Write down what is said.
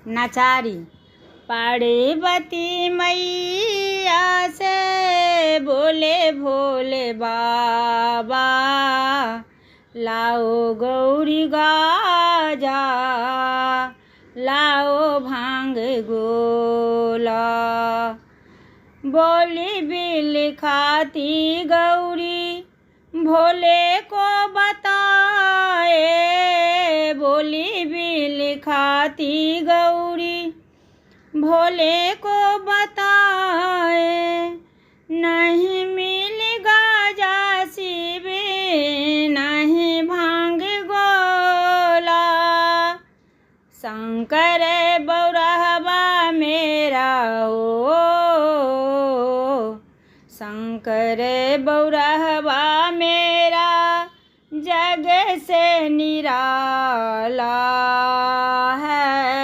नाचारी। पार्वती मैया से बोले भोले बाबा, लाओ गौरी गाजा, लाओ भांग गोला। बोली बिल खाती गौरी भोले को बताए, बोली बिल खाती गौरी भोले को बताए। नहीं मिलेगा जा शिव, नहीं भांग गोला। शंकर बौरहवा मेरा ओ, शंकर बौरहवा मेरा जग से निराला।